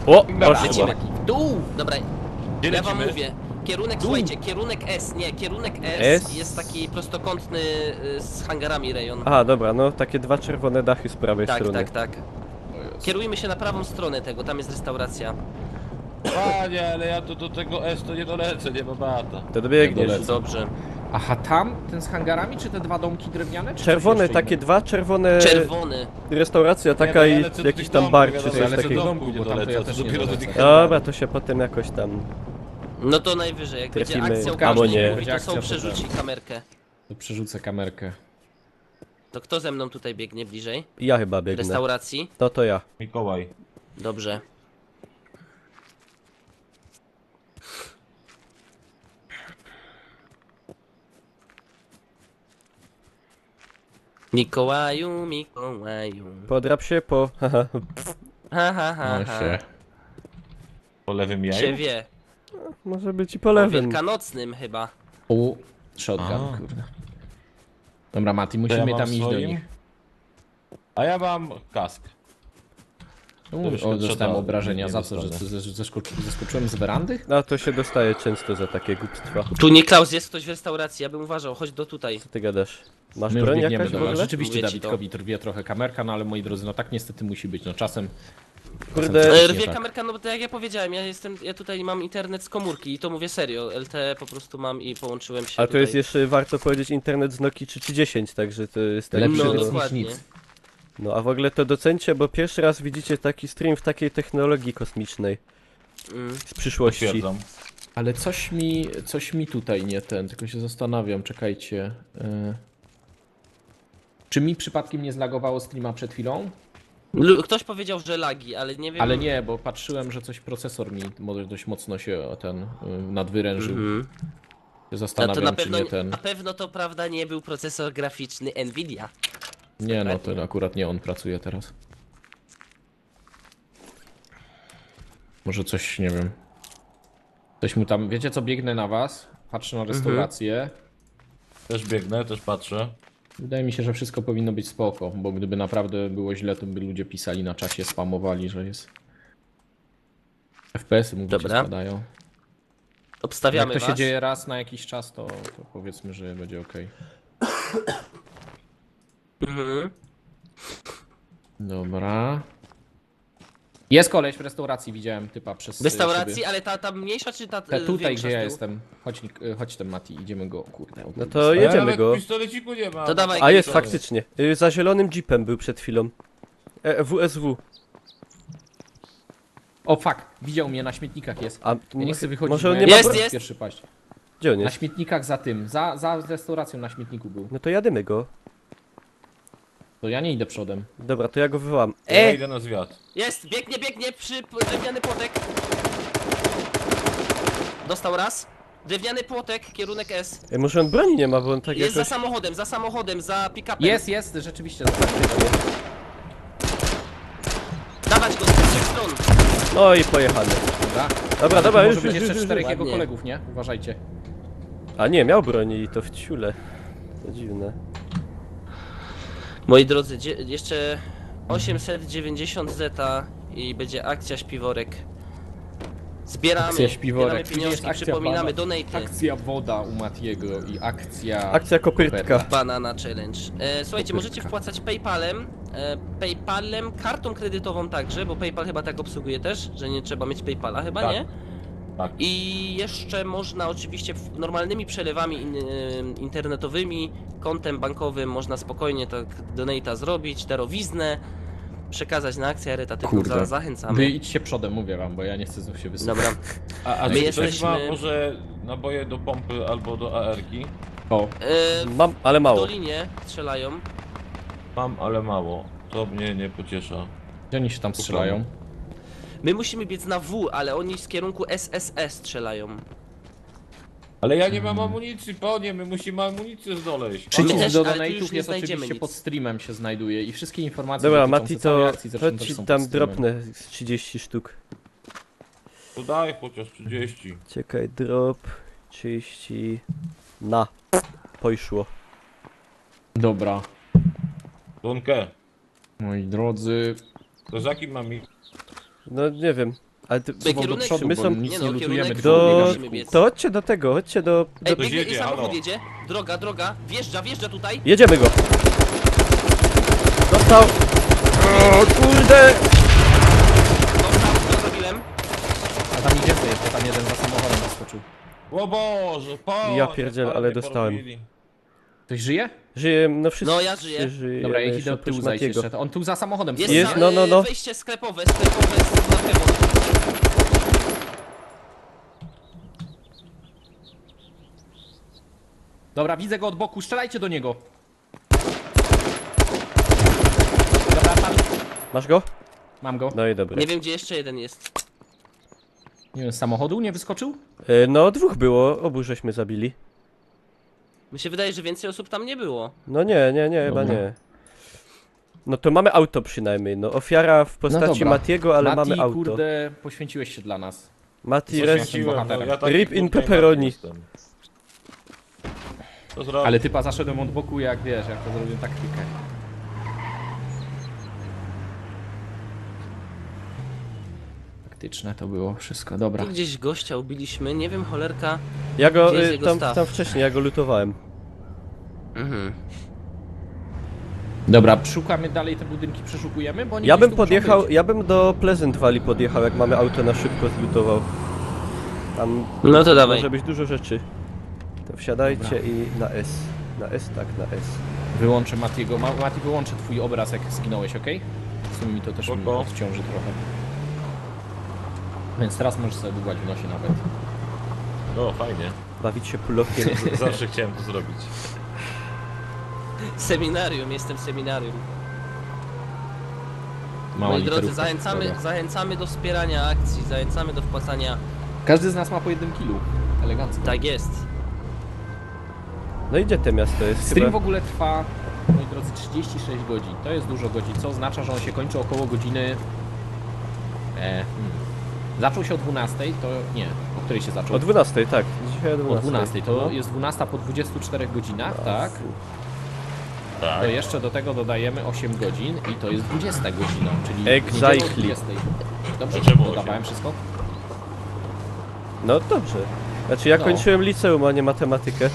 O! Lecimy. Poszło. W dół! Dobra, Gdzie ja wam lecimy? mówię. Kierunek, słuchajcie, kierunek S, nie, kierunek S? S jest taki prostokątny z hangarami rejon. Aha, dobra, no takie dwa czerwone dachy z prawej Tak, strony. tak, tak. Kierujmy się na prawą stronę tego, tam jest restauracja. Panie, ale ja tu do tego S to nie dolecę, nie ma bata. To dobiegniesz. Dolecę. Dobrze. Aha, tam? Ten z hangarami, czy te dwa domki drewniane? Czy Czerwone, coś jeszcze takie innego? dwa czerwone... Czerwony. Restauracja taka no, ja i lecę do jakiś tych tam domków, bar ja czy lecę coś lecę do takiego. domku, nie bo tam to ja dolecę, też to nie dopiero do dolecę. tych Dobra, to się potem jakoś tam... No to najwyżej, jak Trafimy, będzie akcja u albo każdej nie. mówi, Będzie to akcja, są to przerzuci kamerkę. To przerzucę kamerkę. To kto ze mną tutaj biegnie bliżej? Ja chyba biegnę. Restauracji? No to ja. Mikołaj. Dobrze. Mikołaju, Mikołaju. Podrap się po... Haha. Ha, ha, ha, No ha. się. Po lewym Się jaju? wie. Może być i po Po lewym. wielkanocnym chyba. U, shotgun, A. kurde. Dobra, Mati, To ja musimy mam tam iść do swoim? nich. A ja mam kask. już O, nie dostałem trzeba, obrażenia nie za co, że dostanę. zeskoczyłem z werandy? No to się dostaje często za takie głupstwa. Tu nie Klaus, jest ktoś w restauracji, ja bym uważał, chodź do tutaj. Co ty gadasz? Masz My już broń biegniemy jakaś w do was. ogóle? Rzeczywiście Mówię ci Dawidkowi rwie trochę kamerka, no ale moi drodzy, no tak niestety musi być, no czasem... Kurde, Czasem Rwie tak. kamerka, no bo tak jak ja powiedziałem, ja tutaj mam internet z komórki i to mówię serio, LTE po prostu mam i połączyłem się a to tutaj. jest jeszcze, warto powiedzieć, internet z Nokii 3310, także to jest tak... Lepszy No nic dokładnie. niż nic. No a w ogóle to docencie, bo pierwszy raz widzicie taki stream w takiej technologii kosmicznej. Mm. Z przyszłości. Potwierdzam. Ale coś mi tutaj nie tylko się zastanawiam, czekajcie. Czy mi przypadkiem nie zlagowało streama przed chwilą? Ktoś powiedział, że lagi, ale nie wiem. Ale nie, bo patrzyłem, że coś procesor mi może dość mocno się nadwyrężył. Mhm. Się No to zastanawiam, na czy pewno, nie ten. na pewno to prawda nie był procesor graficzny Nvidia. Nie, no to akurat nie on pracuje teraz. Może coś, nie wiem. Coś mu tam, wiecie co, biegnę na was, patrzę na restaurację. Też biegnę, też patrzę. Wydaje mi się, że wszystko powinno być spoko, bo gdyby naprawdę było źle, to by ludzie pisali na czasie, spamowali, że jest... FPS-y mówicie Dobra. spadają. Jak Obstawiamy to was. się dzieje raz na jakiś czas, to powiedzmy, że będzie ok. Mhm. Dobra. Jest koleś w restauracji, widziałem typa przez W restauracji, szyby. ale ta mniejsza czy ta Te tutaj, większa gdzie z ja tyłu? jestem. Chodź ten Mati, idziemy go, kurde. No to A ja jedziemy nawet go. pistoleciku nie mam. To dawaj. A jest Dobra. faktycznie. Za zielonym jeepem był przed chwilą. WSW. O fuck, widział mnie, na śmietnikach jest. A Ja nie chcę wychodzić, może on bo nie ja ma Jest, bro- jest. pierwszy paść. Gdzie on Na jest? śmietnikach za tym, za restauracją na śmietniku był. No to jadymy go. To ja nie idę przodem. Dobra, to ja go wywołam. Ja idę na zwiat. Jest, biegnie przy drewniany płotek. Dostał raz. Drewniany płotek, kierunek S. Może on broni nie ma, bo on tak Jest jakoś... za samochodem, za pick-upem. Jest, rzeczywiście, faktycznie. Dawać go z trzech stron. No i pojechany. Dobra. Dobra, dobra, Może już, być już, jeszcze już, już. czterech jego Ładnie. kolegów, nie? Uważajcie. A nie, miał broni i to w ciule. To dziwne. Moi drodzy, jeszcze 890 zeta i będzie akcja śpiworek. Zbieramy, Akcja śpiworek. zbieramy pieniążki, Akcja przypominamy bana. donaty. Akcja woda u Matiego i akcja... Akcja kopytka. Banana Challenge. Słuchajcie, możecie Kopytka. wpłacać PayPalem, kartą kredytową także, bo PayPal chyba tak obsługuje też, że nie trzeba mieć PayPala, chyba Tak. nie? Tak. I jeszcze można oczywiście normalnymi przelewami internetowymi, kontem bankowym można spokojnie tak donate'a zrobić, darowiznę, przekazać na akcję charytatywną, Kurde. zachęcamy. Wy idźcie przodem, mówię wam, bo ja nie chcę znów się wysypać. Dobra. A My czy ktoś jesteśmy- ma może naboje do pompy albo do AR-ki? O, Mam, ale W mało. dolinie strzelają. Mam, ale mało. To mnie nie pociesza. gdzie oni się tam strzelają? My musimy biec na W, ale oni z kierunku SSE strzelają. Ale ja nie mam amunicji, panie, my musimy amunicję znaleźć. Przycisk też, do ale tu już donate'ów nie jest znajdziemy oczywiście nic. pod streamem się znajduje i wszystkie informacje Dobra, dotyczące Mati, całej to akcji zresztą chodź też ci są pod tam streamem. dropnę z 30 sztuk. To daj chociaż 30. Czekaj, drop 30... Na. Poszło. Dobra. Donkę. Moi drodzy, To z jakim mam ich? No nie wiem. Ale ty, Kierunek- do przodu, my bo są- nic nie nie no, lutujemy, kierunek tylko do... biegamy musimy w biec. kółko. To chodźcie do tego, chodźcie do... Ej, Ktoś biegnie, jedzie, samochód halo. jedzie. Droga, wjeżdża tutaj. Jedziemy go! Dostał! O kurde! Dostał, zabiłem. A tam idzie jeszcze, tam jeden za samochodem zaskoczył. O Boże, po! Ja pierdzielę, ale dostałem. Ktoś żyje? Żyję, no wszyscy No, ja żyję. żyjemy, Dobra, ja jeszcze idę od tyłu oprócz zajść Matiego. jeszcze. On tu za samochodem Jest, stoi, Jest, nie? no. Wejście sklepowe z na pewno. Dobra, widzę go od boku, strzelajcie do niego. Dobra, pan. Masz go? Mam go. No i dobra. Nie wiem, gdzie jeszcze jeden jest. Nie wiem, z samochodu nie wyskoczył? No dwóch było, obu żeśmy zabili. Mi się wydaje, że więcej osób tam nie było. No nie, chyba Dobra. nie. No to mamy auto przynajmniej, no ofiara w postaci dobra. Matiego, ale Mati, mamy auto. kurde, poświęciłeś się dla nas. Mati Poświęciłem. res... Rip in pepperoni. To zrobię. Ale typa zaszedłem od boku, jak wiesz, jak to zrobię taktykę. Taktyczne to było wszystko, dobra. Tu gdzieś gościa ubiliśmy, nie wiem, cholerka. Ja go, Gdzie jest jego staw? tam wcześniej, ja go lutowałem. Mhm. Dobra, szukamy dalej te budynki, przeszukujemy, bo oni Ja gdzieś bym tu muszą podjechał, być. ja bym do Pleasant Valley podjechał, jak mamy auto na szybko zlutował. Tam No to dawaj. może być dużo rzeczy. To wsiadajcie i na S. Na S, tak, na S. Wyłączę Matiego. Mati, wyłączę twój obraz, jak zginąłeś, ok? W sumie mi to też Spoko. odciąży trochę. Więc teraz możesz sobie dłubać w nosie nawet. No fajnie. Bawić się pulokiem. Zawsze chciałem to zrobić. Seminarium, jestem seminarium. Mała Moi drodzy, literówka. Dobra. zachęcamy do wspierania akcji, zachęcamy do wpłacania. Każdy z nas ma po jednym kilu. Elegancko. Tak jest. No i gdzie to miasto jest? Stream w Chyba... ogóle trwa, moi drodzy, 36 godzin. To jest dużo godzin, co oznacza, że on się kończy około godziny... Zaczął się o 12, to nie. O której się zaczął? O 12, tak. Dzisiaj o 12. O 12, to No. jest 12 po 24 godzinach, tak? Tak. To jeszcze do tego dodajemy 8 godzin i to jest 20 godzina, czyli Exactly. niedzielę o 20. Dobrze, A czemu dodawałem 8? wszystko? No dobrze. Znaczy ja No. kończyłem liceum, a nie matematykę.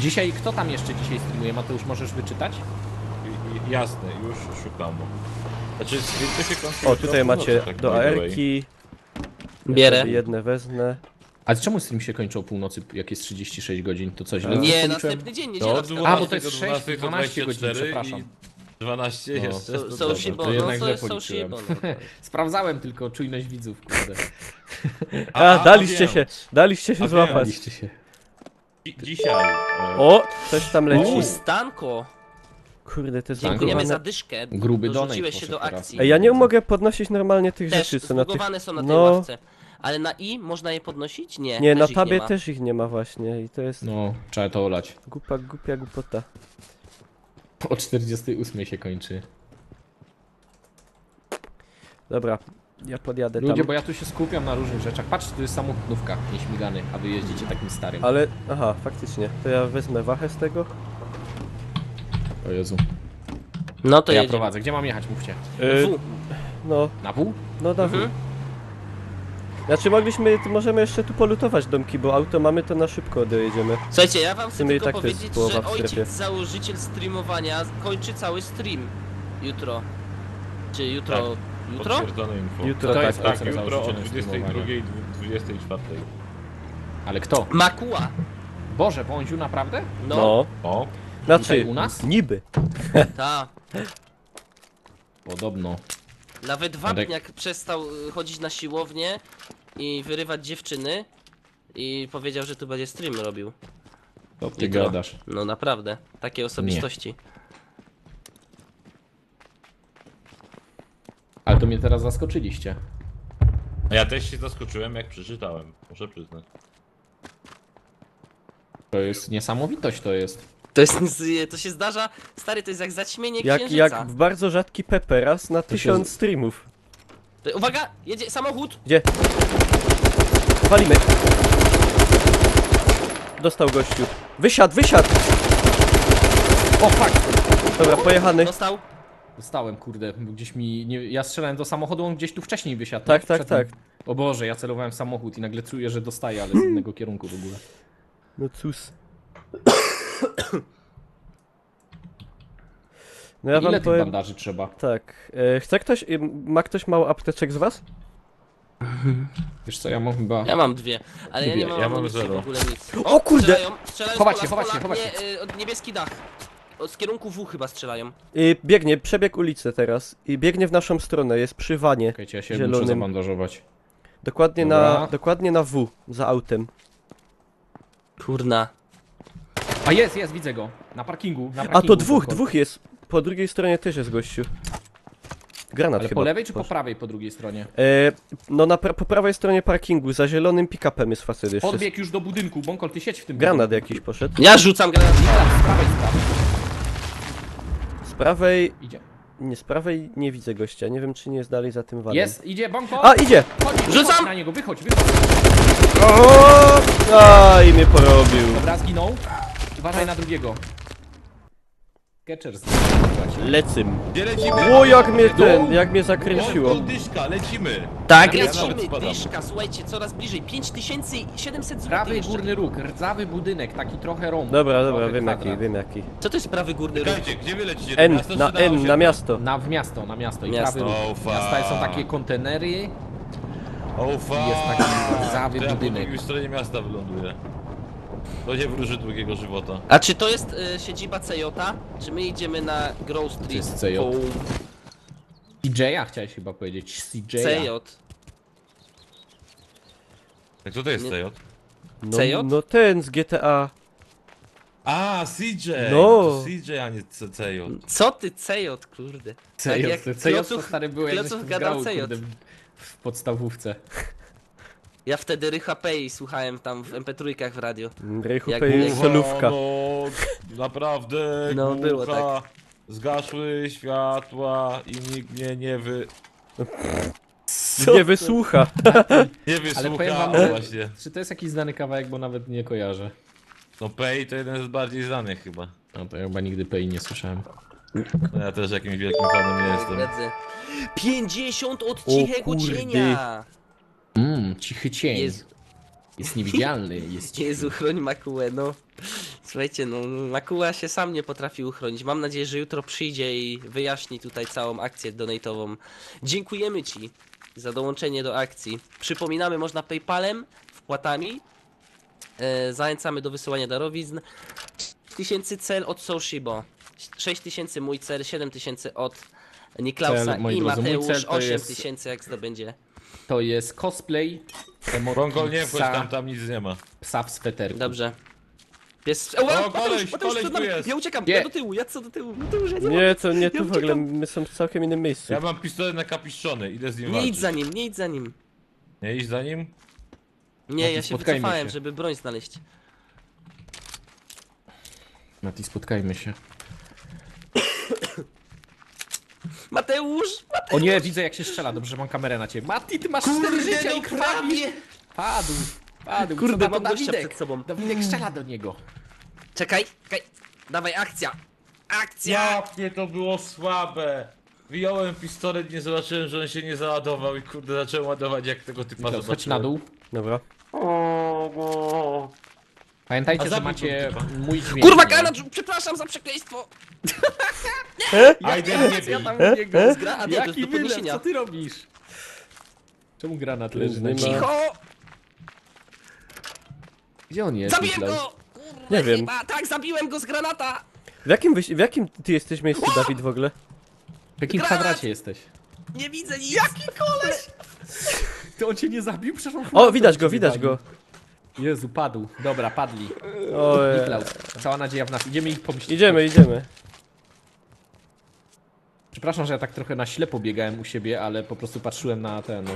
Dzisiaj, kto tam jeszcze dzisiaj streamuje? Mateusz, możesz wyczytać? Jasne, już szukam. Znaczy, to się kończy O, jutro tutaj o północy, macie tak do by the way. AR-ki. Bierę. Sobie jedne wezmę. A czemu stream się kończy o północy, jak jest 36 godzin? To coś źle Nie, policzyłem? następny dzień, To niedziela. od wskazana. 12 A, bo to jest do 6, 12 to 12 godzin, 24 przepraszam. i 12 No. jeszcze. to Są dobra. shibo, to no jednak to źle jest są policzyłem. shibo. No. Sprawdzałem tylko czujność widzów, kurde. Daliście wiem. daliście się A złapać. Daliście się. Dzisiaj. O, coś tam leci. U, Stanko! Kurde, te Dziękujemy za zbugowane... dyszkę. Gruby donate Dorzuciłeś się poszedł do teraz. akcji. Ej, ja nie mogę podnosić normalnie tych Też rzeczy, co na tych... zbugowane są na tej No. ławce. Ale na i można je podnosić? Nie. Nie, na ich tabie ma. też ich nie ma właśnie i to jest No, trzeba to olać. głupia głupota. O 48 się kończy. Dobra, ja podjadę Ludzie, tam. bo ja tu się skupiam na różnych rzeczach. Patrzcie, to jest samochodówka, nieśmigany, a wy jeździcie takim starym. Ale, aha, faktycznie. To ja wezmę wachę z tego. O Jezu. No To to ja jedziemy. prowadzę. Gdzie mam jechać, mówcie? W. No, Na pół? no dawaj. Mhm. Znaczy możemy jeszcze tu polutować domki, bo auto mamy, to na szybko dojedziemy. Słuchajcie, ja wam chcę sumie i tylko tak to jest powiedzieć, połowa że w strefie. ojciec założyciel streamowania kończy cały stream jutro. Czy jutro? Tak. Jutro? Potwierdzone info. Jutro, To tak. jest Tak, ojcem jutro o założycielem 22 streamowania. i 24. Ale kto? Makuła! Boże, Bądziu, naprawdę? No, No, O, znaczy, Tutaj u nas? niby. ta. Podobno. Nawet Wapniak przestał chodzić na siłownię i wyrywać dziewczyny i powiedział, że tu będzie stream robił. To ty Jutro. gadasz. No naprawdę, takie osobistości. Ale to mnie teraz zaskoczyliście. a ja też się zaskoczyłem jak przeczytałem, muszę przyznać. To jest niesamowitość, to jest. To się zdarza, stary, to jest jak zaćmienie Jak księżyca. w bardzo rzadki Pepe, raz na się 1000 streamów. Uwaga, jedzie samochód! Gdzie? Walimy. Dostał gościu. Wysiadł! O fuck! Dobra, pojechany. Dostał. Dostałem, kurde, bo gdzieś mi... Nie, ja strzelałem do samochodu, on gdzieś tu wcześniej wysiadł. Tak, nie? tak, Przed tak. nim. O Boże, ja celowałem w samochód i nagle czuję, że dostaję, ale z innego kierunku w ogóle. No cóż. No ja Ile wam tych powiem... bandaży trzeba? Tak. Chce ktoś... Ma ktoś mało apteczek z was? Wiesz co, ja mam chyba... Ja mam 2, ale ja nie Dwie, mam ja mam amunicji w 0. ogóle nic. O kurde! Strzelają Chować z się, pola, chować się, chować się. Nie, od niebieski dach. Z kierunku W chyba strzelają. Biegnie, przebiegł ulicę teraz. I biegnie w naszą stronę, jest przy wanie. Czekajcie, ja się Zielonym. muszę zabandażować. Dokładnie Dobra. na W, za autem. Kurna. A jest, widzę go. Na parkingu, na A parkingu. to dwóch Bokol. jest. Po drugiej stronie też jest gościu. Granat Ale chyba. po lewej czy po poszedł. prawej po drugiej stronie? No po prawej stronie parkingu, za zielonym pick-upem jest facet jeszcze. Podbieg już do budynku, Bąkol, ty siedź w tym Granat budynku. jakiś poszedł. Ja rzucam granat. Z prawej, z prawej. Z prawej... Idzie. Nie, z prawej nie widzę gościa, nie wiem czy nie jest dalej za tym walem. Jest, idzie, Bąkol! A, idzie! Chodź, Rzucam! na niego, wychodź. O! I mnie porobił. Dobra, zginął. Uważaj na drugiego. Catchers. Lecym. Gdzie lecimy? O, jak mnie Dół? jak mnie zakręciło. Dyszka, lecimy. Tak, Ja lecimy, nawet spadam. dyszka, słuchajcie, coraz bliżej. 5700 zł Prawy jeszcze. górny róg, rdzawy budynek, taki trochę rąb. Dobra, trochę wiem kwadrat. jaki, wiem jaki. Co to jest prawy górny róg? Czekajcie, gdzie wy lecicie? N, miasto, na czy N, na osiedle? miasto. Na miasto. I Miasto. prawy róg. O, fuck. Miasta są takie kontenery. O, fuck. Jest taki rdzawy To ja po budynek. drugiej stronie miasta wyląduję. To nie wróży długiego żywota. A czy to jest siedziba CJ? Czy my idziemy na Grove Street? jest CJ? Po CJ-a chciałeś chyba powiedzieć. CJ-a. CJ. Tak, co to jest Nie- CJ? No, CJ? no ten z GTA. A, CJ! No. To CJ, a nie CJ. Co ty CJ, kurde? Tak jak CJ to Klocuch- stary był, jak Klocuch żeśmy gadał grały, CJ. kurde, w podstawówce. Ja wtedy Rycha Pay słuchałem tam w MP3 w radio. Rychu Jak Pej, mówię- solówka. No, naprawdę, No, było głucha, zgasły światła i nikt mnie Nie wysłucha. nie Ale powiem wysłucha, wam, o że- właśnie. Czy to jest jakiś znany kawałek, bo nawet nie kojarzę. No Pay to jeden z bardziej znanych chyba. No to ja chyba nigdy Pei nie słyszałem. No, ja też jakimś wielkim fanem nie jestem. Koledzy. 50 od O cichego kurde. cienia! Cichy cień. Jezu. Jest niewidzialny, jest cichy. Jezu, chroń Makułę, no. Słuchajcie, no Makuła się sam nie potrafi uchronić. Mam nadzieję, że jutro przyjdzie i wyjaśni tutaj całą akcję donate'ową. Dziękujemy Ci za dołączenie do akcji. Przypominamy, można PayPalem, wpłatami. Zachęcamy do wysyłania darowizn. 1000 cel od Soushibo. 6000 mój cel, 7000 od Niklausa Cel, moi i drodzy, mój Mateusz, cel to 8000 jak zdobędzie. To jest cosplay Bąkol nie wchodź, psa, tam nic nie ma. psa w sweterku. Dobrze. Pies... koleś przed nami. tu jest. Ja uciekam, Nie. ja do tyłu, ja co do tyłu, Mateusz, ja nie, Nie, to nie Ja tu w ogóle, uciekam. my są w całkiem innym miejscu. Ja mam pistolet nakapiszczony, idę z nim nie walczyć. idź za nim, nie idź za nim. Nie idź za nim? Nie, ja się spotkajmy wycofałem, się. żeby broń znaleźć. Mati, spotkajmy się. Mateusz! O nie, widzę jak się strzela, dobrze, że mam kamerę na ciebie. Mati, ty masz 4 życia i krwawisz! Padł. Kurde, Co na mam to gościa Dawidek? przed sobą. Dawidek strzela do niego. Czekaj, czekaj. Dawaj, akcja! Akcja! Jakie to było słabe! Wyjąłem pistolet, nie zobaczyłem, że on się nie załadował i kurde zacząłem ładować jak tego typa Chodź na zobaczyłem. dół. Dobra. Pamiętajcie, A że zabił macie go typa. mój dźwięk. Kurwa, nie? granat! Przepraszam za przekleństwo! Ajde nie bij! Ja tam u niego. A nie, to jest Jaki do wylep, podniesienia. co ty robisz? Czemu granat leży na Nie ma. nim? Cicho! Gdzie on jest? Zabiłem Niklaus? go! Kurwa, Nie wiem. chyba. Tak, zabiłem go z granata! W jakim ty jesteś miejscu, Dawid, w ogóle? W jakim Granat! kwadracie jesteś? Nie widzę nic! Jaki koleś! To on cię nie zabił? Przepraszam. O, widać go, widać go. Jezu, padł. Dobra, padli. O, Niklaus, cała nadzieja w nas. Idziemy ich pomścić. idziemy. Przepraszam, że ja tak trochę na ślepo biegałem u siebie, ale po prostu patrzyłem na ten. No.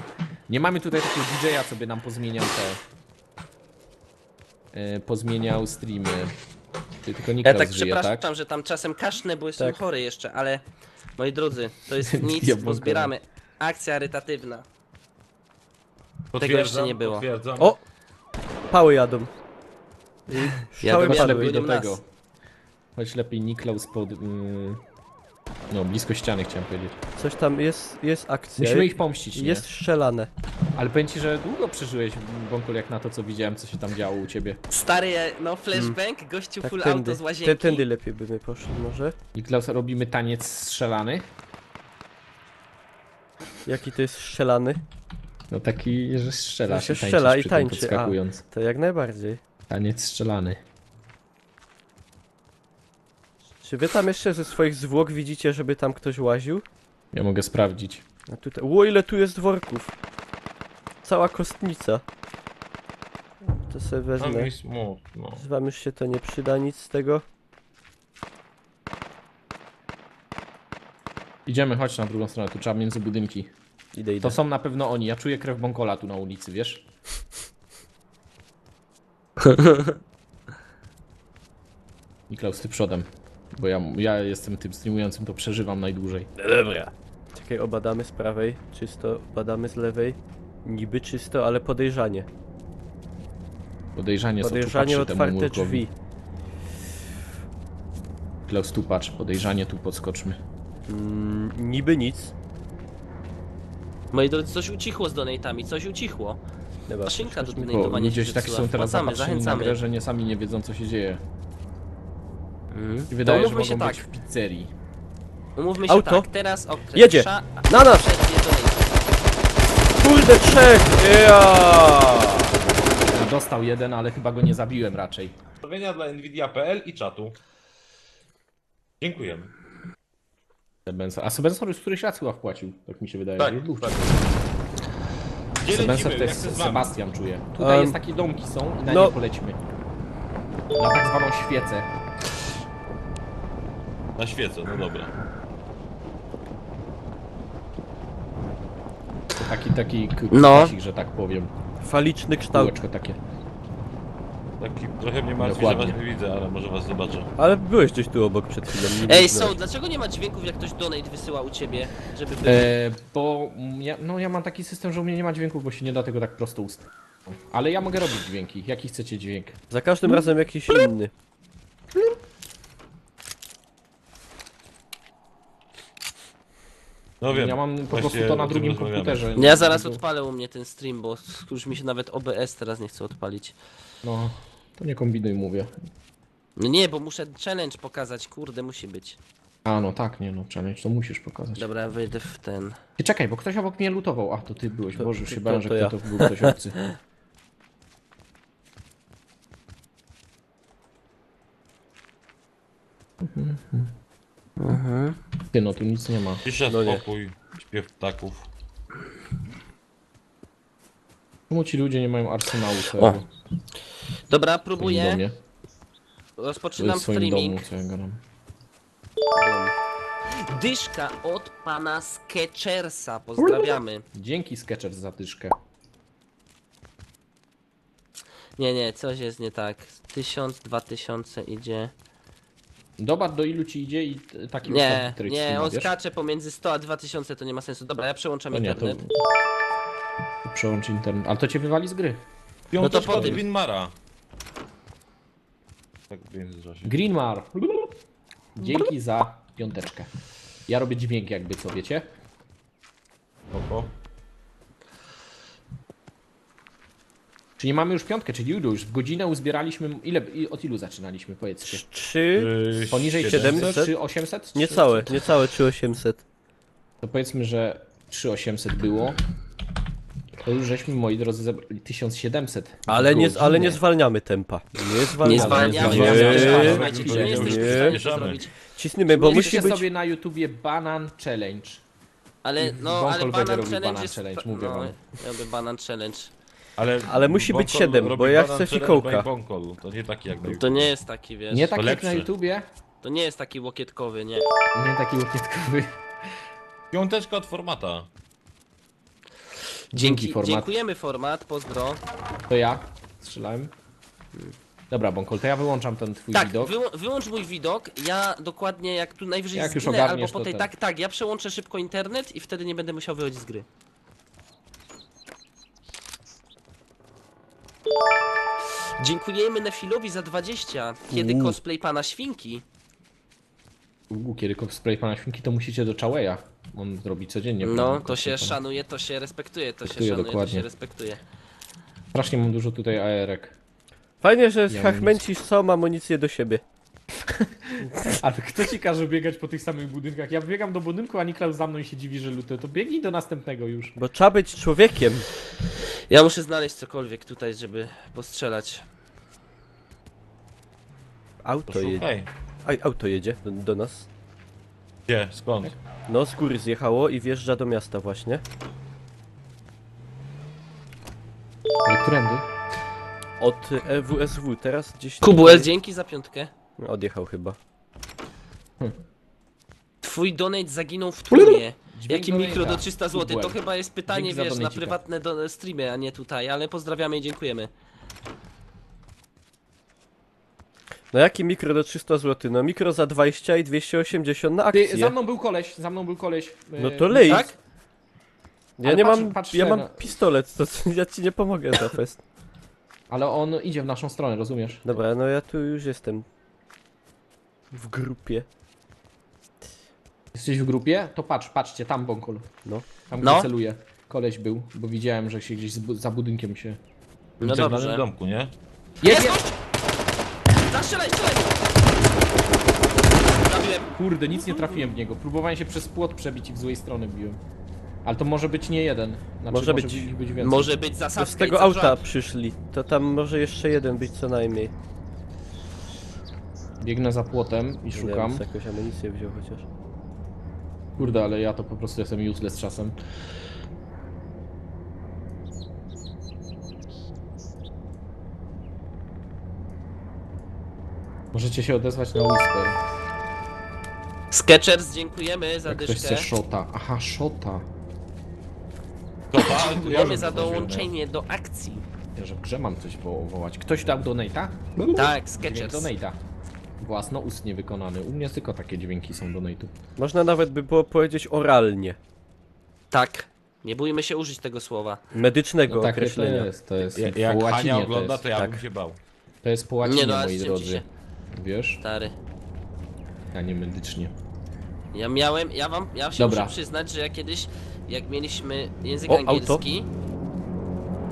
Nie mamy tutaj takiego DJ-a, co by nam pozmieniał pozmieniał streamy. Tylko Ja Niklaus tak żyje, przepraszam, tak? że tam czasem kasznę, bo jestem Tak. chory jeszcze, ale moi drodzy, to jest nic, Ja bo bym zbieramy. Akcja charytatywna. Potwierdzam, jeszcze nie było. potwierdzam. O! Pały jadą. I Ja strzały to padły. wiem. do nas. tego. Chodź lepiej Niklaus pod... no, blisko ściany chciałem powiedzieć. Coś tam jest akcja. Musimy ich pomścić, nie? Jest strzelane. Ale powiem ci, że długo przeżyłeś, Bonkol, jak na to, co widziałem, co się tam działo u ciebie. Stary, no flashbang, gościu Tak full tędy. auto z łazienki. Tędy lepiej by my poszli może. Niklaus, robimy taniec strzelany. Jaki to jest strzelany? No taki, że strzela To się tańczysz strzela i przy tym tańczy, a. podskakując. To jak najbardziej. Taniec strzelany. Czy wy tam jeszcze ze swoich zwłok widzicie, żeby tam ktoś łaził? Ja mogę sprawdzić. A tutaj... Ło, ile tu jest worków! Cała kostnica. To sobie No wezmę. mi smutno. Wam już się to nie przyda, nic z tego. Idziemy, chodź na drugą stronę, tu trzeba między budynki. Idę. To są na pewno oni, ja czuję krew Bonkola tu na ulicy, wiesz? Niklaus, ty przodem. Bo ja jestem tym streamującym, to przeżywam najdłużej. Dobra. Czekaj, obadamy z prawej, czysto, badamy z lewej. Niby czysto, ale podejrzanie. Podejrzanie, co tu Podejrzanie, patrzy temu otwarte murkowi. drzwi. Niklaus, tu patrz, podejrzanie, tu podskoczmy. Niby nic. Moi drodzy, coś ucichło z donatami, coś ucichło. Dobra, Maszynka do przeskoczmy. Bo donatowania ludzie się tak zepsuła. są teraz Wpłacamy, zapatrzeni na zachęcamy. grę, że nie sami nie wiedzą, co się dzieje. I To wydaje, że umówmy mogą się tak, być w pizzerii. umówmy się Auto. tak, teraz okres. Jedzie. Na nas! Kurde, trzech! Ja! Dostał jeden, ale chyba go nie zabiłem raczej. Pozdrowienia dla Nvidia.pl i czatu. Dziękujemy. A Sebensor już któryś raz chyba wpłacił, tak mi się wydaje. Tak, że dwóch tak. czy Gdzie Sebensor lecimy? to Jak jest to z wami? Sebastian, czuję. Tutaj jest takie domki są i na no. nie polećmy. Na tak zwaną świecę. Na świecę, no dobra. To taki No. kwasik, że tak powiem. Faliczny kształt. Kółeczko takie. Taki trochę mnie martwi, Dokładnie. że was nie widzę, ale może was zobaczę. Ale byłeś gdzieś tu obok przed chwilą. nie Ej, widziałeś. są, dlaczego nie ma dźwięków, jak ktoś donate wysyła u ciebie, żeby był? Bo ja mam taki system, że u mnie nie ma dźwięków, bo się nie da tego tak prosto ustawić. Ale ja mogę robić dźwięki. Jaki chcecie dźwięk? Za każdym razem jakiś inny. No wiem. Ja mam po prostu Właśnie to na o tym drugim rozmawiamy. komputerze. Ja zaraz odpalę u mnie ten stream, bo już mi się nawet OBS teraz nie chce odpalić. No, to nie kombinuj, mówię. No nie, bo muszę challenge pokazać, kurde, musi być. A no tak, nie no, challenge to musisz pokazać. Dobra, wejdę w ten. Ty czekaj, bo ktoś obok mnie lutował. A, to ty byłeś. Boże, już się bałem, że to kto ja. to był ktoś obcy. Ty, no tu nic nie ma. Cisza, No nie. spokój, śpiew ptaków. Czemu ci ludzie nie mają arsenału całego? Dobra, W swoim próbuję. domie? Rozpoczynam W swoim streaming. domu, co ja gadam. Dyszka od pana Sketchersa, pozdrawiamy. Dzięki Sketcher za tyszkę. Nie, coś jest nie tak. 1000, 2000 idzie. Zobacz, do ilu ci idzie i taki Nie, ustaw bitrate nie, streama, on wiesz? skacze pomiędzy 100 a 2000, to nie ma sensu. Dobra, ja przełączam To nie, to... internet. to przełącz internet. Ale to cię wywali z gry. Piąteczka po od tym. Winmara. Tak w międzyczasie. Greenmar. Dzięki za piąteczkę. Ja robię dźwięk jakby co, wiecie? Oho. Czyli mamy już piątkę, czyli ilu już w godzinę uzbieraliśmy. Od ilu zaczynaliśmy? Powiedzcie. 3, Poniżej 700? 3800? niecałe 3800. To powiedzmy, że 3800 było. To już żeśmy, moi drodzy, zebrali 1700. Ale nie, Godzinę. ale nie zwalniamy tempa. Nie zwalniamy. Nie zwalniamy, nie, słuchajcie, czy my jesteśmy w stanie to zrobić. Cisnijmy, bo musi Piszcie być... sobie na YouTubie Banan Challenge. Ale, no, Bonkol ale będzie banan robił challenge banan jest... challenge, mówię no, wam. ja robię banan challenge. Ale musi być Bonkol 7, robi bo ja banan chcę challenge fikołka. by Bonkol. To nie taki jak na To nie jest taki, wiesz, Nie tak jak lepszy. na YouTubie, to nie jest taki łokietkowy, nie. nie taki łokietkowy. Piąteczka od formata. Dzięki, format. Dziękujemy format, pozdro. To ja strzelałem. Dobra, Bonkol, to ja wyłączam ten twój Tak, widok. wyłącz mój widok, ja dokładnie jak tu najwyżej Jak już zginę, albo ogarniesz, po to tej, ten. tak, ja przełączę szybko internet i wtedy nie będę musiał wychodzić z gry. Dziękujemy Nefilowi za 20. Kiedy cosplay pana świnki? Kiedy cosplay pana świnki, to musicie do Chałeja. on robi codziennie. No, prawda? to się tam- szanuje, to się respektuje, to się Respektuje, szanuje, to dokładnie. się respektuje. Strasznie mam dużo tutaj AR-ek. Fajnie, że Ja hachmęcisz całą amunicję do siebie. Ale kto ci każe biegać po tych samych budynkach? Ja biegam do budynku, a Niklaus za mną i się dziwi, że lutę. To biegnij do następnego już. Bo trzeba być człowiekiem. Ja muszę znaleźć cokolwiek tutaj, żeby postrzelać. Auto jedzie. Szukaj. Auto jedzie do nas. Gdzie? Skąd? No, z góry zjechało i wjeżdża do miasta właśnie. Ale którędy? Od EWSW, teraz gdzieś... Kubuel, dzięki za 5. Odjechał chyba. Twój donate zaginął w tłumie. Jaki donate'a. mikro do 300 zł? To Kubuel. chyba jest pytanie, Dzięki za wiesz, na donacika. prywatne streamy, a nie tutaj, ale pozdrawiamy i dziękujemy. No jaki mikro do 300 zł? No mikro za 20 i 280 na Ty, akcję. za mną był koleś, za mną był koleś. No to lej. Tak? Ja Ale nie patrz- mam, patrz ja ten. mam pistolet, to ja ci nie pomogę za fest. Ale on idzie w naszą stronę, rozumiesz? Dobra, no ja tu już jestem. W grupie. Jesteś w grupie? To patrzcie, tam Bąkol. No. Tam No. gdzie celuję. Koleś był, bo widziałem, że się gdzieś za budynkiem się... No W tym dobrze. domku, nie? Jest gość! Zastrzelaj, strzelaj! Zabiłem. Kurde, nic nie trafiłem w niego. Próbowałem się przez płot przebić i w złej strony biłem. Ale to może być nie jeden. Znaczy, Może być. ich być więcej. Może być To zasadzka z tego i auta cały przyszli. To tam może jeszcze jeden być co najmniej. Biegnę za płotem i Nie szukam. wiem, jakąś amunicję wziął chociaż. Kurde, ale ja to po prostu jestem useless czasem. Możecie się odezwać na Whisper. Sketchers, dziękujemy za Jak ktoś dyszkę. chce shota. Aha, shota. Dziękujemy za dołączenie do akcji. Ja, że w grze mam coś wołać. Ktoś dał donate'a? Tak, Dźwięk Sketchers. donate'a. Własnoustnie wykonany. U mnie tylko takie dźwięki są donate'u. Można nawet by było powiedzieć oralnie. Tak. Nie bójmy się użyć tego słowa. Medycznego takie określenia. to jest Jak po łacinie Hania to ogląda, jest. to ja tak. bym się bał. To jest po łacinie, Nie no, ale moi z czym ci drodzy. się- Wiesz? Stary. A nie medycznie. Ja się Dobra. muszę przyznać, że ja kiedyś, jak mieliśmy język O, auto. angielski,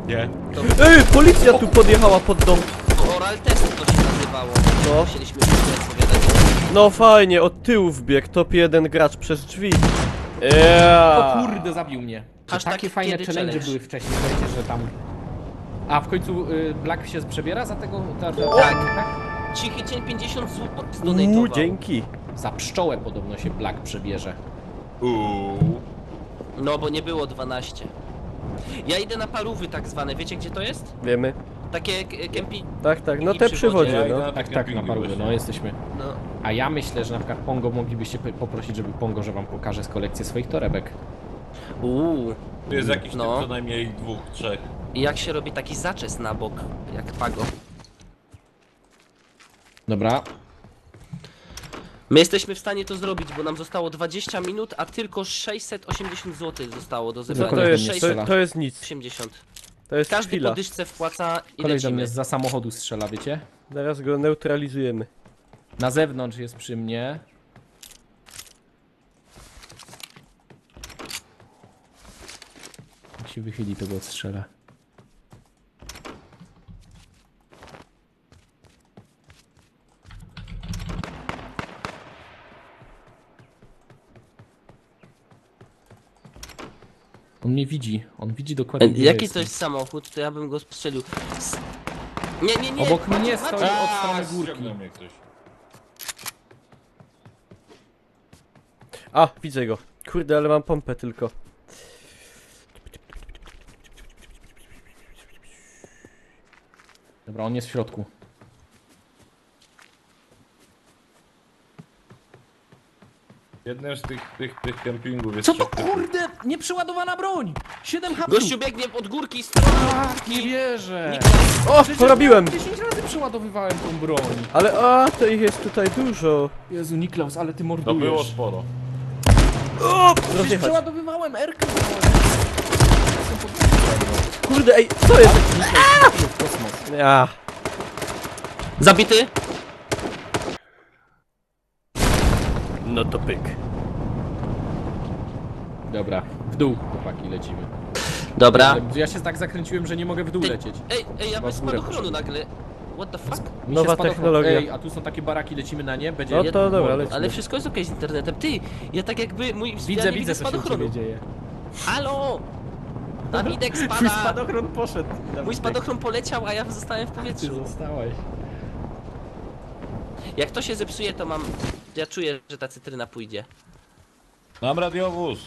Nie? Ej, policja tu podjechała pod dom. to oral test to się nazywało. No. Musieliśmy się odpowiadać. No fajnie, od tyłu wbiegł, top 1 gracz przez drzwi. Yeah. O kurde, zabił mnie. To Hashtag takie fajne kiedy challenge challenge? były wcześniej, wiecie, że tam... A w końcu Black się przebiera za tego... Tak. Cichy cień 50 zł zdonatował. Dzięki. Za pszczołę podobno się Black przebierze. No bo nie było 12. Ja idę na parówy tak zwane, wiecie gdzie to jest? Wiemy. Takie kempi... Tak, tak, no I te przy przy wodzie. wodzie, Ja idę no. na Tak, takie tak, na kempingi parówy, właśnie. no jesteśmy. No. A ja myślę, że na przykład Pongo moglibyście poprosić, żeby Pongo, że wam pokaże z kolekcję swoich torebek. Tu jest jakiś No. typ co najmniej 2, 3. I jak się robi taki zaczes na bok, jak pago. Dobra, My jesteśmy w stanie to zrobić, bo nam zostało 20 minut, a tylko 680 zł zostało do Co zebrania. to koleś jest? do mnie To, strzela. to jest nic. 680. To jest Każdy chwila. po dyszce wpłaca i koleś do mnie lecimy. za samochodu strzela, wiecie? Zaraz go neutralizujemy. Na zewnątrz jest przy mnie. Jak się wychyli, to go odstrzela. On mnie widzi, on widzi dokładnie gdzie Jaki to jestem. jest samochód, to ja bym go strzelił. Nie, nie. Obok mnie Macie- stoi macie- od strony górki. Ściągnął mnie ktoś. A, widzę go. Kurde, ale mam pompę tylko. Dobra, on jest w środku. W jednym z tych kempingów jest Co to trzech typów. kurde? Nieprzeładowana broń! 7 hapsów! Gościu biegnie od górki strony. Nie wierzę! O, Przecież porobiłem! ja 10 razy przeładowywałem tą broń. Ale a, to ich jest tutaj dużo. Jezu, Niklaus, ale ty To mordujesz. było sporo. Przecież Rozjechać. przeładowywałem Erkę. Kurde, ej, co jest? Kosmos. Ja. Zabity? No to pyk. Dobra, w dół, chłopaki, lecimy. Dobra. Ja się tak zakręciłem, że nie mogę w dół lecieć. Ej, ja Chyba bez w górę spadochronu nagle. What the fuck? Mi się Nowa spadochron- technologia. Ej, a tu są takie baraki, lecimy na nie? Będzie... No to dobra, lecimy. Ale wszystko jest okej z internetem. Ty, ja tak jakby mój Widzę, widzę, co się u spadochronu. ciebie dzieje. Halo! Dawidek Twój spada! spadochron poszedł. Mój spadochron poleciał, a ja zostałem w Ty powietrzu. zostałeś. Jak to się zepsuje, to mam... Ja czuję, że ta cytryna pójdzie. Mam radiowóz.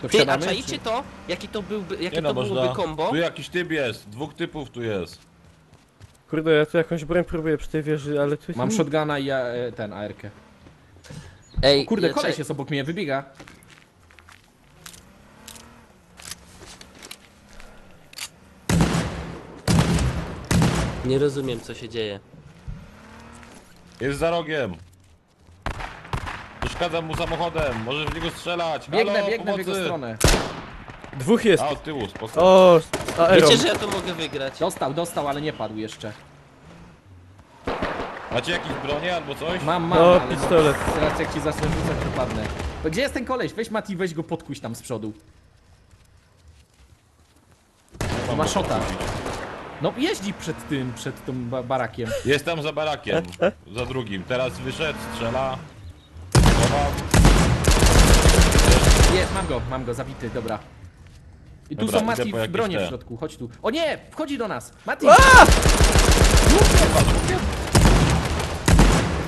To Ty, a wsiadamy? czajcie to? Jakie to byłby, jakie Nie no, to można. byłoby combo? Tu jakiś typ jest, 2 typów tu jest. Kurde, ja tu jakąś broń próbuję przy tej wieży, ale tu... Mam shotguna i ten AR-kę. Ej, Kurde, ja koleś jest obok mnie, wybiega. Nie rozumiem, co się dzieje. Jest za rogiem. Przeszkadzam mu samochodem, możesz w niego strzelać. Biegnę, Halo, biegnę w jego pomocy. stronę. Dwóch jest. A, od tyłu, spoko. O, z aerą. Wiecie, że ja to mogę wygrać. Dostał, ale nie padł jeszcze. Macie jakieś bronie albo coś? Mam, O, ale pistolet. teraz jak ci zacznę rzucać, to padnę. To gdzie jest ten koleś? Weź Mati, weź go podkuś tam z przodu. Mam ma go szota. podkupić. No jeździ przed tym barakiem. Jest tam za barakiem, za drugim. Teraz wyszedł, strzela. Chowam. Jest, mam go, zabity, dobra. I tu Dobra, są idę Mati po w jakieś bronie w te. środku, chodź tu. O nie, wchodzi do nas. Mati!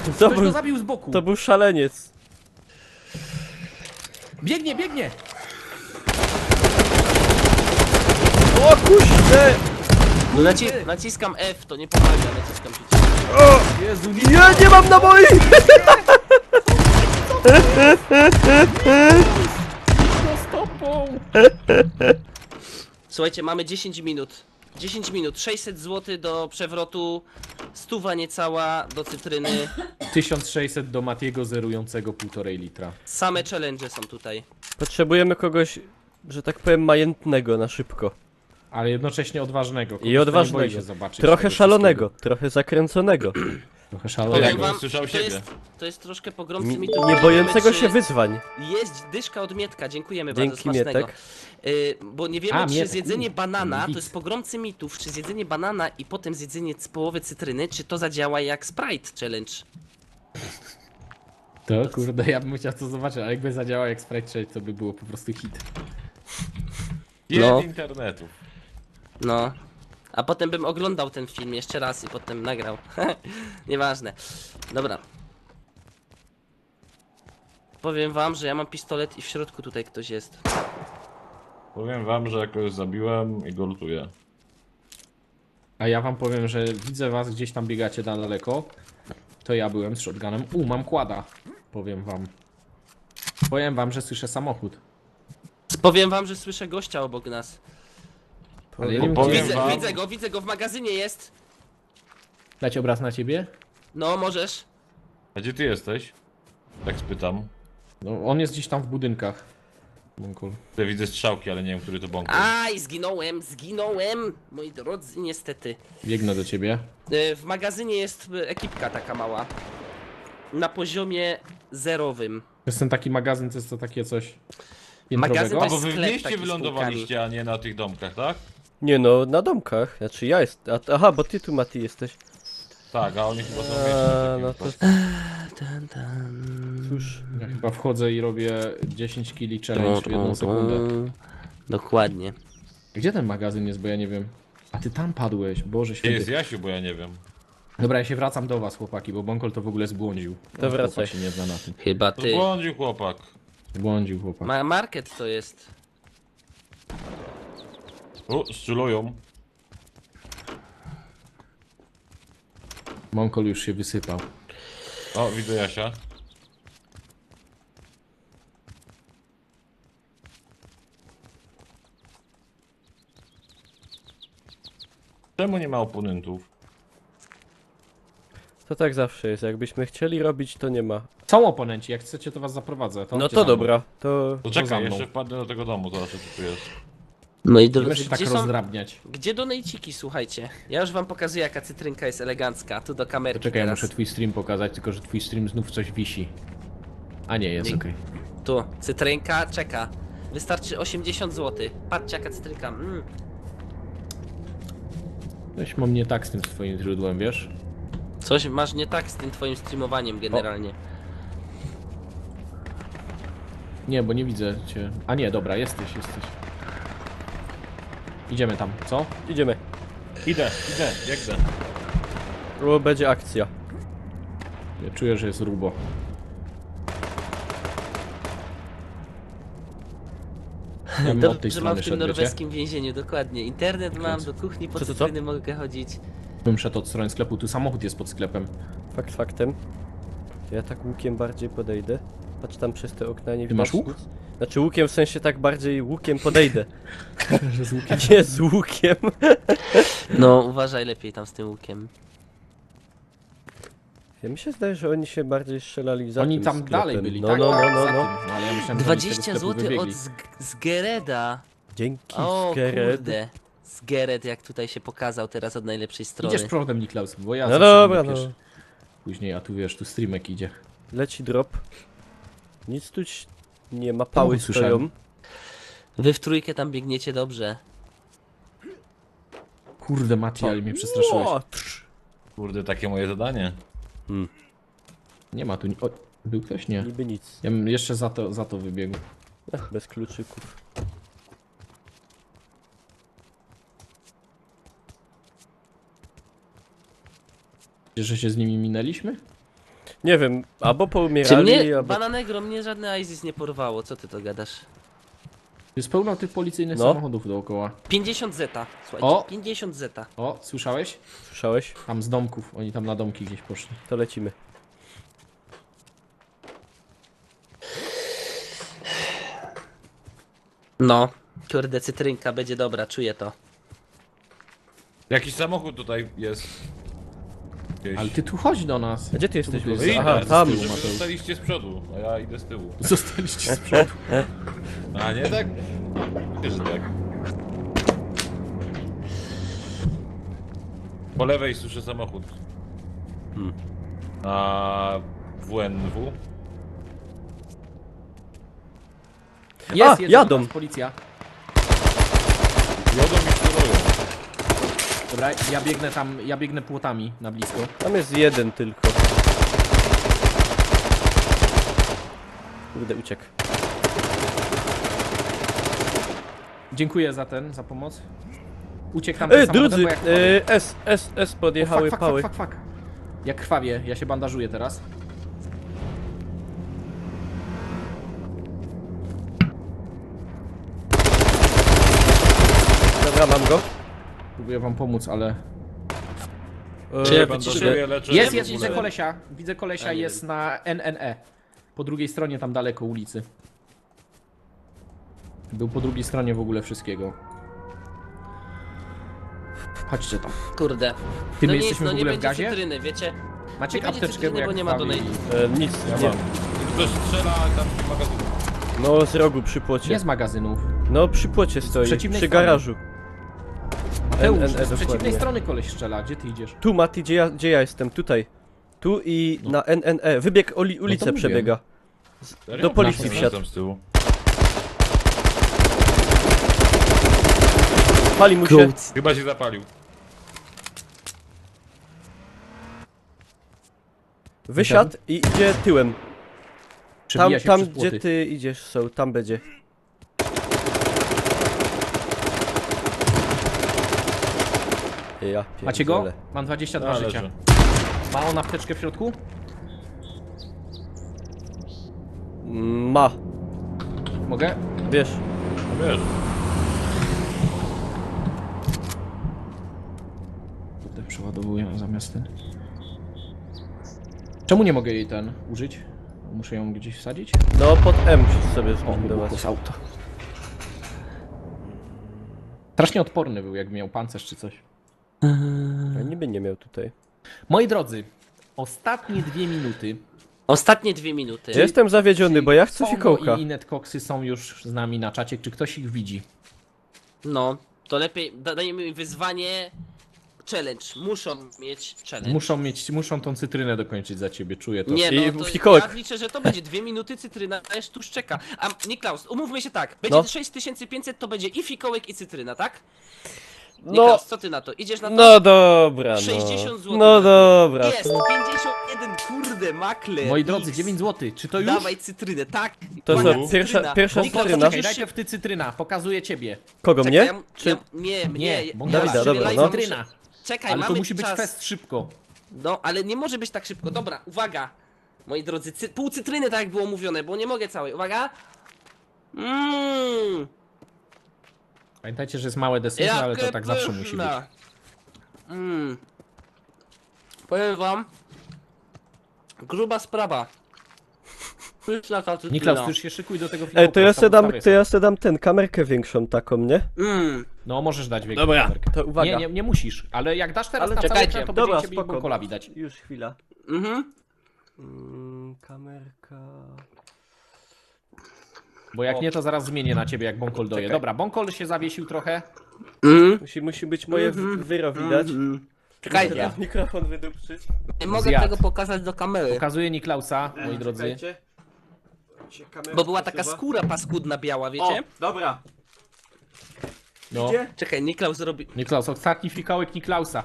To Ktoś go był, zabił z boku. to był szaleniec. Biegnie! O kuźnie! No naciskam F, to nie pomaga, naciskam przycisk. Jezu, nie. Ja nie mam naboi! To stopą! Słuchajcie, mamy 10 minut. 10 minut, 600 zł do przewrotu, 100 niecała do cytryny. 1600 do Matiego zerującego 1,5 litra. Same challenge są tutaj. Potrzebujemy kogoś, że tak powiem, majętnego na szybko. Ale jednocześnie odważnego. kogoś, I kto nie odważnego. boi się zobaczyć Trochę tego szalonego, trochę zakręconego. wszystkiego. Trochę To szalonego. jak on słyszał siebie. To jest troszkę pogromcy mitu. Nie bojącego Czy się wyzwań. Jest dyszka od Mietka, dziękujemy bardzo, Dzięki smacznego. Mietek. Bo nie wiemy, A, czy Mietek, zjedzenie banana to widz. jest pogromcy mitów, czy zjedzenie banana i potem zjedzenie połowy cytryny, czy to zadziała jak Sprite Challenge. To kurde, ja bym chciał to zobaczyć, ale jakby zadziałał jak Sprite Challenge, to by było po prostu hit. No. Z internetu. No. A potem bym oglądał ten film jeszcze raz i potem nagrał. Nieważne. Dobra. Powiem wam, że ja mam pistolet i w środku tutaj ktoś jest. Powiem wam, że jakoś zabiłem i go lutuję. A ja wam powiem, że widzę was gdzieś tam biegacie na daleko. To ja byłem z shotgunem. Mam kłada. Powiem wam. Powiem wam, że słyszę samochód. Powiem wam, że słyszę gościa obok nas. Ale ja nie wiem, Powiem gdzie... wam- Widzę go, w magazynie jest. Dać obraz na ciebie? No, możesz. A gdzie ty jesteś? Tak spytam. No, on jest gdzieś tam w budynkach. Bunkul. Tutaj widzę strzałki, ale nie wiem, który to bąk. Aj, zginąłem, moi drodzy, niestety. Biegnę do ciebie. W magazynie jest ekipka taka mała. Na poziomie zerowym. To jest ten taki magazyn, to jest to takie coś Magazyn piętrowego. to A bo jest wy w sklep mieście taki z wylądowaliście, a nie na tych domkach, tak? Nie no, na domkach. Znaczy ja jest. Aha, bo ty tu Mati jesteś. Tak, a oni chyba są w A, mieście. no to cóż. Ja chyba wchodzę i robię 10 kili challenge w 1 sekundę. Dokładnie. Gdzie ten magazyn jest, bo ja nie wiem. A ty tam padłeś, Boże Gdzie jest święty. Jasiu, bo ja nie wiem. Dobra, ja się wracam do was, chłopaki, bo Bonkol to w ogóle zbłądził. To wracaj. Chłopak się nie zna na tym. Chyba To ty. błądził chłopak. Zbłądził chłopak. Market to jest. O, strzelają. Bonkol już się wysypał. O, widzę Jasia. Czemu nie ma oponentów? To tak zawsze jest. Jakbyśmy chcieli robić, to nie ma. Są oponenci, jak chcecie to was zaprowadzę. To No chodźcie to za mną. dobra. To To za czekaj, mną. jeszcze wpadnę do tego domu, zobaczę co tu jest. Moi Nie drodzy, będziesz się tak gdzie są... rozdrabniać. Gdzie donejciki, słuchajcie? Ja już wam pokazuję, jaka cytrynka jest elegancka. Tu do kamerki Czekaj, ja teraz. muszę twój stream pokazać, tylko że twój stream znów coś wisi. A nie, jest Dzięki. okej. Tu, cytrynka czeka. Wystarczy 80 zł. Patrzcie jaka cytrynka. Coś mam nie tak z tym swoim źródłem, wiesz? Coś masz nie tak z tym twoim streamowaniem generalnie. Nie, bo nie widzę cię. A nie, dobra, jesteś. Idziemy tam, co? Idziemy. Idę, biegnę. O, będzie akcja. Ja czuję, że jest rubo. Ja bym od tej Dobrze mam strony w tym szedł, wiecie? norweskim więzieniu, dokładnie. Internet mam, do kuchni po Co? cytryny mogę chodzić. Bym szedł od strony sklepu, tu samochód jest pod sklepem. Fakt faktem. Ja tak łukiem bardziej podejdę. Patrz tam przez te okna, nie Ty masz widać łuk? nic. Znaczy łukiem w sensie tak bardziej łukiem podejdę. Że z łukiem. Nie z łukiem. No, uważaj lepiej tam z tym łukiem. Ja mi się zdaje, że oni się bardziej strzelali za Oni tym tam sklepem. dalej byli, no, tak? No, no, Za no, tym. no. No, ale ja myślałem, że oni z tego 20 sklepu zł wybiegli. od Zgereda. Dzięki, O Skered. kurde. Zgered jak tutaj się pokazał teraz od najlepszej strony. Idziesz przodem, Niklaus, bo ja No zawsze dobra, mówię no. pierwszy. Później, a tu wiesz, tu streamek idzie. Leci drop. Nic tu nie ma, pały Samochód słyszałem. stoją. Wy w trójkę tam biegniecie dobrze. Kurde, Mati, ale mnie przestraszyłeś. O, Kurde, takie moje zadanie. Nie ma tu... O, był ktoś? Nie. niby nic. Ja bym jeszcze za to wybiegł. Bez kluczyków. Wiesz, że się z nimi minęliśmy? Nie wiem, albo Czy poumierali, mnie, albo... Bananegro, mnie żadne ISIS nie porwało, co ty to gadasz? Jest pełno tych policyjnych No. samochodów dookoła. 50 zeta, słuchajcie, O! 50 zeta. O, słyszałeś? Słyszałeś? Tam z domków, oni tam na domki gdzieś poszli. To lecimy. No, kurde, cytrynka będzie dobra, czuję to. Jakiś samochód tutaj jest. Gdzieś. Ale ty tu chodź do nas. A gdzie ty jesteś? Tu jest- No idę, Aha, z tam. tyłu, Mateusz. zostaliście z przodu, a ja idę z tyłu. Zostaliście z przodu. A nie tak? Wiesz, że tak. Po lewej słyszę samochód. Na WNW. Jest, jadą. do nas policja. Jodą i sterują. Dobra, ja biegnę płotami na blisko. Tam jest jeden tylko. Kurde, uciekł. Dziękuję za pomoc. Uciekł tam tym samochodem, Drudzy, bo ja krwawię. S podjechały fuck, pały. Fuck. Ja krwawię, ja się bandażuję teraz. Dobra, mam go. Próbuję wam pomóc, ale... Czy ja Bandażuję, leczę. Jest, w widzę ogóle. kolesia. Widzę kolesia, nie jest na NNE. Po drugiej stronie tam daleko ulicy. Był po drugiej stronie w ogóle wszystkiego. Chodźcie tam. Kurde. Ty, no my nic, jesteśmy no w nie ogóle w będzie gazie? cytryny, wiecie? Macie Nie będzie apteczkę, cytryny, bo ja bo nie ma krwawię donate. i- Nic, Ja nie. mam. Ktoś strzela tam w magazynie. No, z rogu przy Nie płocie. z magazynów. No, przy płocie stoi, przeciwnej przy strony. garażu. Mateusz, NNE z przeciwnej dokładnie. strony koleś strzela. Gdzie ty idziesz? Tu, Mati, gdzie ja jestem? Tutaj. Tu i na NNE. Wybieg ulicę mówię. przebiega. Serio? Do policji Naszą wsiadł. tam z tyłu. Pali mu się. Goat. Chyba się zapalił. Wysiadł i idzie tyłem. Przebija się Tam przez płoty. gdzie ty idziesz są, tam będzie. Ja Macie go? pierdzielę. Mam 22 A, życia. leży. Ma on apteczkę w środku? Ma, Mogę? wiesz. No wiesz. Kurde, przeładowuję zamiast ten. Czemu nie mogę jej użyć? Muszę ją gdzieś wsadzić? No, pod M musisz sobie O, zbudować. wybuchło z auta. Strasznie odporny był, jakby miał pancerz czy coś. A niby nie miał tutaj. Moi drodzy, ostatnie 2 minuty. Ostatnie 2 minuty. Ja jestem zawiedziony, bo ja chcę Fomo fikołka. i Inet Coxy są już z nami na czacie. Czy ktoś ich widzi? No, to lepiej dajemy im wyzwanie challenge. Muszą tą cytrynę dokończyć za ciebie, czuję to. Nie, I no to fikołek. ja liczę, że to będzie 2 minuty cytryna, już tuż czeka. A Niklaus, umówmy się tak, będzie No. 6500, to będzie i fikołek, i cytryna, tak? No, Niklaus, co ty na to? Idziesz na to? no dobra, no. 60 zł. No dobra. Jest, 51, kurde, makler. Moi drodzy, X. 9 zł, czy to już? Dawaj cytrynę, tak. To Uwaga, co, pierwsza Niklaus, cytryna? Czekaj, musisz dajcie w ty cytryna, pokazuję ciebie. Kogo, Czekaj, mnie? Czy... Nie, bo Dawida, ja dobra, live'a no. Cytryna. Czekaj, Ale to mamy musi być czas. fest szybko. No, ale nie może być tak szybko. Dobra, uwaga. Moi drodzy, pół cytryny, tak jak było mówione, bo nie mogę całej. Uwaga. Pamiętajcie, że jest małe decyzje, ale to tak zawsze musi być. Powiem wam. Gruba sprawa. Pyszna ta cytryna. Niklaus, ty już się szykuj do tego filmu. To ja se dam ten, kamerkę większą taką, nie? No, możesz dać większą Dobra, kamerkę. to uwaga. Nie musi, ale jak dasz teraz Ale na cały czekajcie. ekran, to Dobra, będzie ciebie spoko. Bonkola widać. Już chwila. Mhm. Kamerka... Bo jak nie, to zaraz zmienię na ciebie, jak Bonkol doje. Czekaj. Dobra, Bonkol się zawiesił trochę. Musi być moje wyro widać. Czekajcie. Teraz mikrofon wydupczyć. Nie mogę Zjadł. tego pokazać do kamery. Pokazuję Niklausa, moi drodzy. Czekajcie. Się kamera Bo była taka przesuwa. skóra paskudna biała, O, wiecie? dobra. No. Idzie? Czekaj, Niklaus zrobi. Niklaus, ostatni fikołek Niklausa.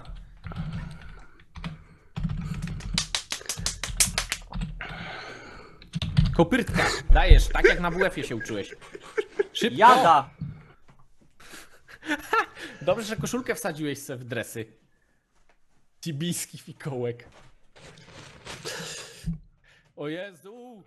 Kopyrtka, dajesz, tak jak na WF-ie się uczyłeś. Szybko. Jada! Dobrze, że koszulkę wsadziłeś se w dresy. Tibijski fikołek. O Jezu!